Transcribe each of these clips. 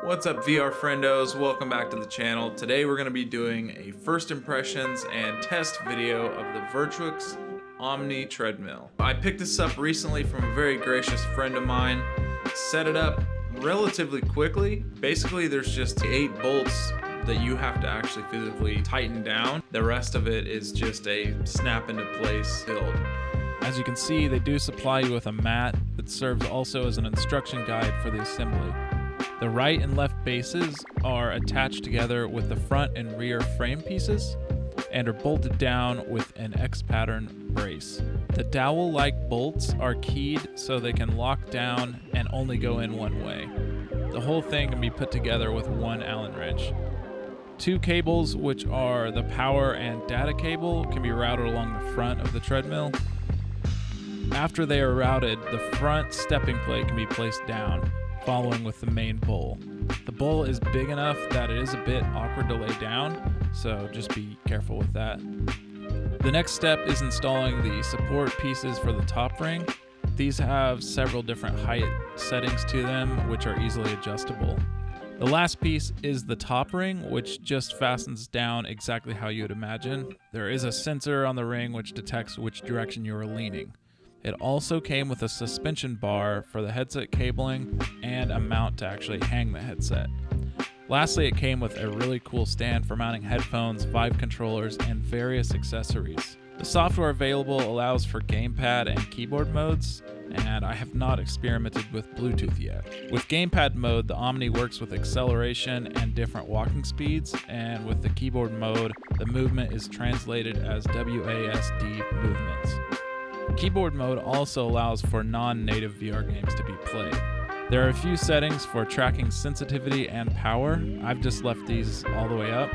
What's up, VR friendos? Welcome back to the channel. Today we're going to be doing a first impressions and test video of the Virtuix Omni Treadmill. I picked this up recently from a very gracious friend of mine. Set it up relatively quickly. Basically, there's just 8 bolts that you have to actually physically tighten down. The rest of it is just a snap into place build. As you can see, they do supply you with a mat that serves also as an instruction guide for the assembly. The right and left bases are attached together with the front and rear frame pieces and are bolted down with an X pattern brace. The dowel-like bolts are keyed so they can lock down and only go in one way. The whole thing can be put together with one Allen wrench. 2 cables, which are the power and data cable, can be routed along the front of the treadmill. After they are routed, the front stepping plate can be placed down, following with the main bowl. The bowl is big enough that it is a bit awkward to lay down, so just be careful with that. The next step is installing the support pieces for the top ring. These have several different height settings to them, which are easily adjustable. The last piece is the top ring, which just fastens down exactly how you would imagine. There is a sensor on the ring which detects which direction you are leaning. It also came with a suspension bar for the headset cabling and a mount to actually hang the headset. Lastly, it came with a really cool stand for mounting headphones, Vive controllers, and various accessories. The software available allows for gamepad and keyboard modes, and I have not experimented with Bluetooth yet. With gamepad mode, the Omni works with acceleration and different walking speeds, and with the keyboard mode, the movement is translated as WASD movements. Keyboard mode also allows for non-native VR games to be played. There are a few settings for tracking sensitivity and power. I've just left these all the way up.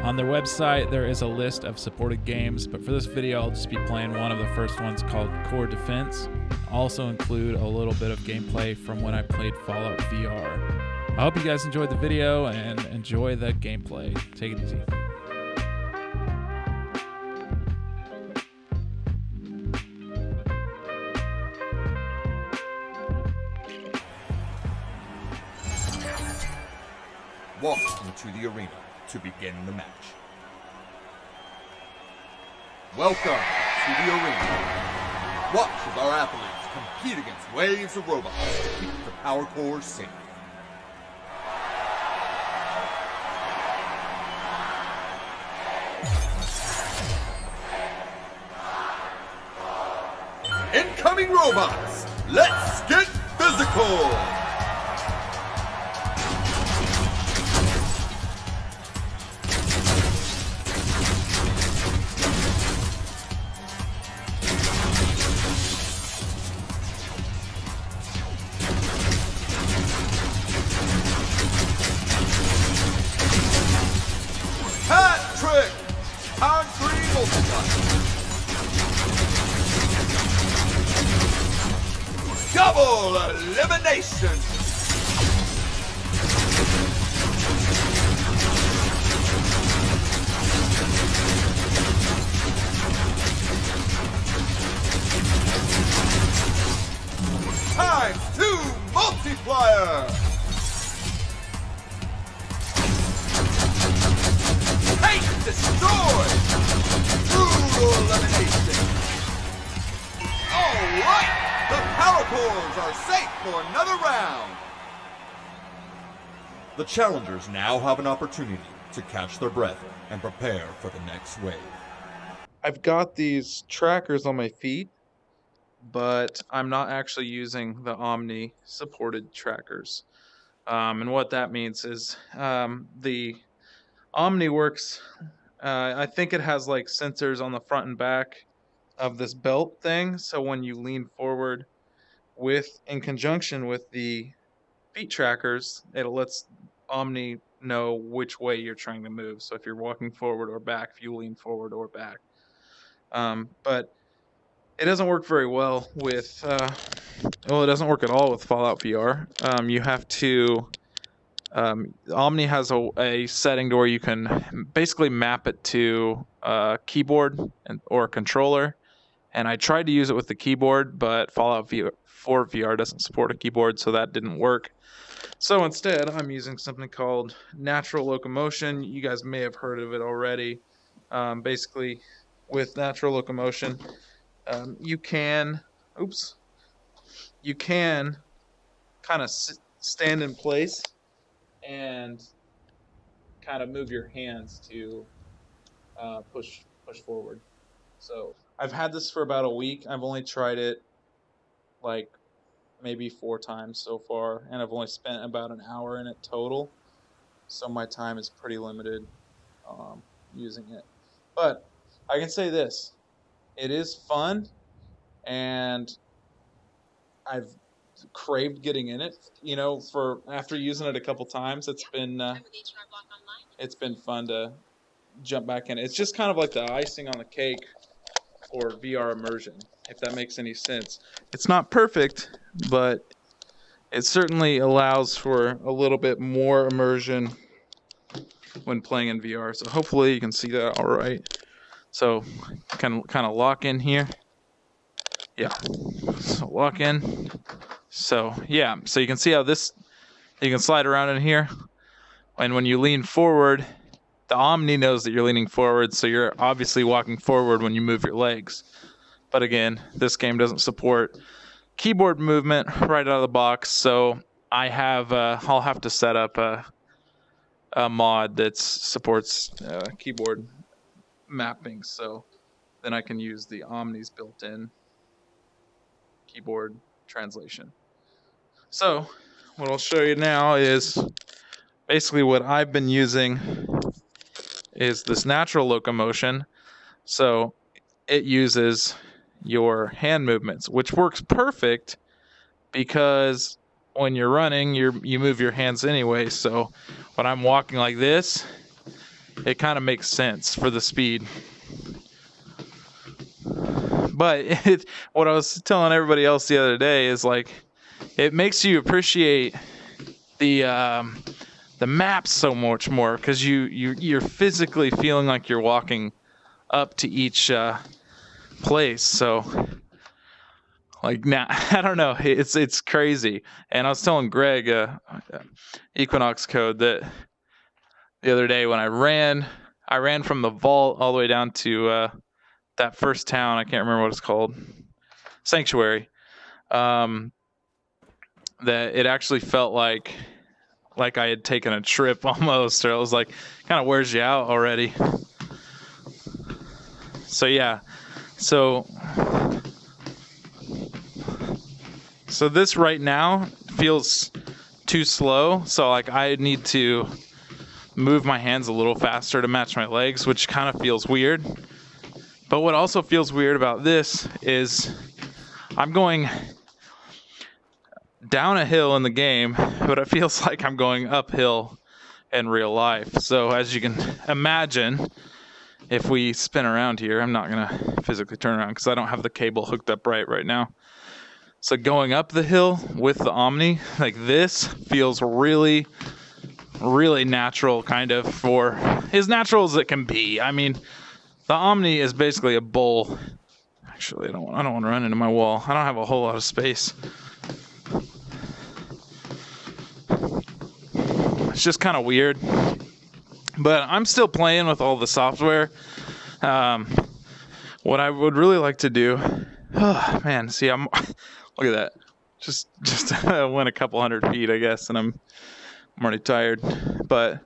On their website, there is a list of supported games, but for this video, I'll just be playing one of the first ones called Core Defense. I'll also include a little bit of gameplay from when I played Fallout VR. I hope you guys enjoyed the video and enjoy the gameplay. Take it easy. Walk into the arena to begin the match. Welcome to the arena. Watch as our athletes compete against waves of robots to keep the power core safe. Incoming robots! Let's get physical! Double elimination! ×2 multiplier! Take destroyed! Brutal elimination! Alright! The power cores are safe for another round! The challengers now have an opportunity to catch their breath and prepare for the next wave. I've got these trackers on my feet, but I'm not actually using the Omni supported trackers. And what that means is the Omni works, I think it has like sensors on the front and back of this belt thing, so when you lean forward in conjunction with the feet trackers, it lets Omni know which way you're trying to move. So if you're walking forward or back, if you lean forward or back. But it doesn't work very well with it doesn't work at all with Fallout VR. You have to Omni has a setting to where you can basically map it to a keyboard or a controller. And I tried to use it with the keyboard, but Fallout 4 VR doesn't support a keyboard, so that didn't work. So instead, I'm using something called Natural Locomotion. You guys may have heard of it already. Basically, with Natural Locomotion, you can, you can kind of stand in place and kind of move your hands to push forward. So I've had this for about a week. I've only tried it like maybe 4 times so far, and I've only spent about an hour in it total. So my time is pretty limited using it. But I can say this: it is fun, and I've craved getting in it. For after using it a couple times, it's been fun to jump back in. It's just kind of like the icing on the cake for VR immersion, if that makes any sense. It's not perfect, but it certainly allows for a little bit more immersion when playing in VR. So hopefully you can see that all right. So kind of lock in here. Yeah. So lock in. So yeah. So you can see how you can slide around in here. And when you lean forward, the Omni knows that you're leaning forward, so you're obviously walking forward when you move your legs. But again, this game doesn't support keyboard movement right out of the box, so I'll have to set up a mod that supports keyboard mapping, so then I can use the Omni's built-in keyboard translation. So what I'll show you now is basically what I've been using is this Natural Locomotion. So it uses your hand movements, which works perfect because when you're running, you move your hands anyway. So when I'm walking like this, it kind of makes sense for the speed. But what I was telling everybody else the other day is like, it makes you appreciate the maps so much more, because you're physically feeling like you're walking up to each place. So like now, I don't know, it's crazy. And I was telling Greg, Equinox Code, that the other day when I ran from the vault all the way down to that first town. I can't remember what it's called, Sanctuary. That it actually felt like I had taken a trip almost, or it was like kind of wears you out already. So yeah, so this right now feels too slow. So like I need to move my hands a little faster to match my legs, which kind of feels weird. But what also feels weird about this is I'm going down a hill in the game, but it feels like I'm going uphill in real life. So as you can imagine, if we spin around here, I'm not going to physically turn around because I don't have the cable hooked up right now. So going up the hill with the Omni, like this, feels really, really natural, kind of, for as natural as it can be. I mean, the Omni is basically a bowl. Actually, I don't want to run into my wall. I don't have a whole lot of space. It's just kind of weird, but I'm still playing with all the software. What I would really like to do, oh man, see, look at that, just went a couple hundred feet, I guess, and I'm already tired. But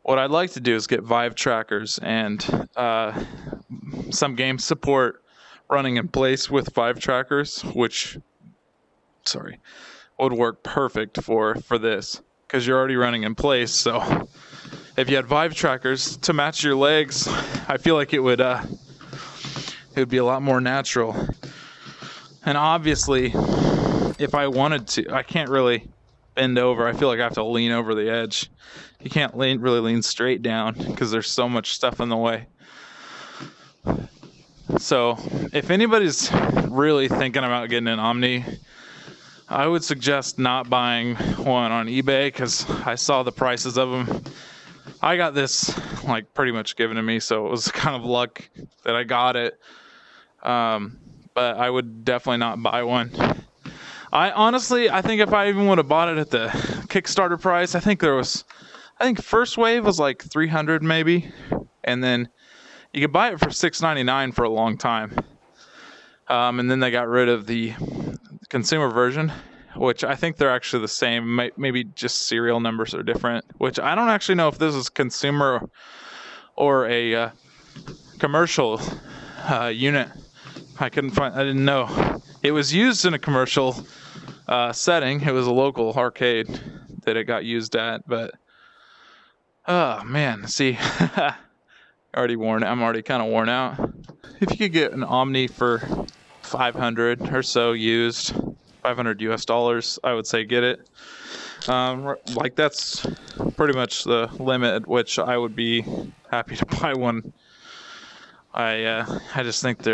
what I'd like to do is get Vive trackers, and some games support running in place with Vive trackers, which would work perfect for this, because you're already running in place. So if you had Vive trackers to match your legs, I feel like it would be a lot more natural. And obviously, if I wanted to, I can't really bend over. I feel like I have to lean over the edge. You can't really lean straight down because there's so much stuff in the way. So if anybody's really thinking about getting an Omni, I would suggest not buying one on eBay, because I saw the prices of them. I got this like pretty much given to me, so it was kind of luck that I got it. But I would definitely not buy one. I think if I even would have bought it at the Kickstarter price, I think first wave was like 300 maybe, and then you could buy it for $6.99 for a long time. And then they got rid of the consumer version, which I think they're actually the same. Maybe just serial numbers are different, which I don't actually know if this is consumer or a commercial unit. I didn't know. It was used in a commercial setting. It was a local arcade that it got used at, but oh man, see, I'm already kind of worn out. If you could get an Omni for 500 or so used, $500 US, I would say get it. Like that's pretty much the limit at which I would be happy to buy one. I just think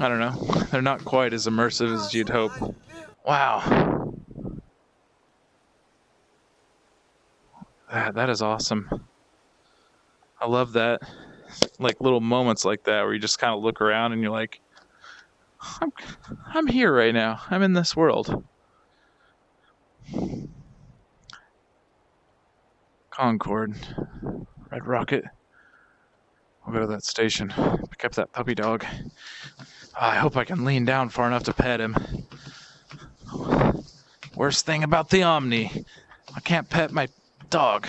I don't know, they're not quite as immersive as you'd hope. Wow. That is awesome. I love that. Like little moments like that where you just kind of look around and you're like, I'm here right now. I'm in this world. Concord. Red Rocket. I'll go to that station. Pick up that puppy dog. I hope I can lean down far enough to pet him. Worst thing about the Omni, I can't pet my dog.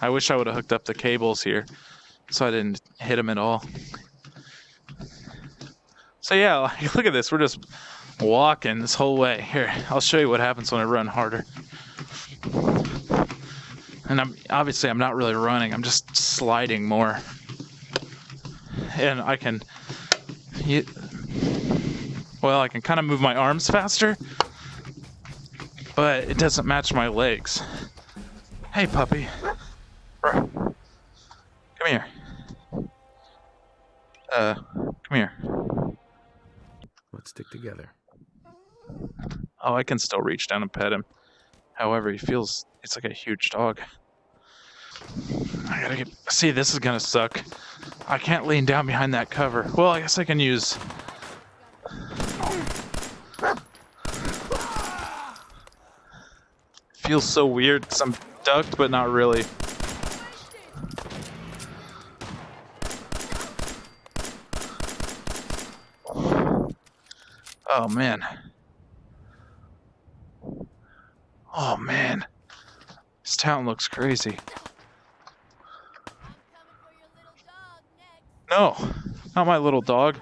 I wish I would have hooked up the cables here so I didn't hit him at all. So yeah, look at this. We're just walking this whole way. Here, I'll show you what happens when I run harder. And I'm not really running. I'm just sliding more. And I can kind of move my arms faster, but it doesn't match my legs. Hey, puppy. Come here. Come here. Let's stick together. Oh, I can still reach down and pet him. However, it's like a huge dog. See, this is gonna suck. I can't lean down behind that cover. Well, I guess I can use... Feels so weird because I'm ducked, but not really. Oh, man. Oh, man. This town looks crazy. No, not my little dog.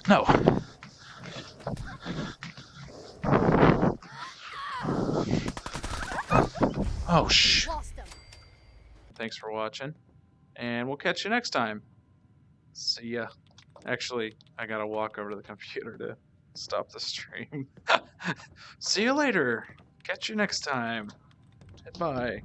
No. Oh, shh. Thanks for watching, and we'll catch you next time. See ya. Actually, I gotta walk over to the computer to stop the stream. See you later. Catch you next time. Bye.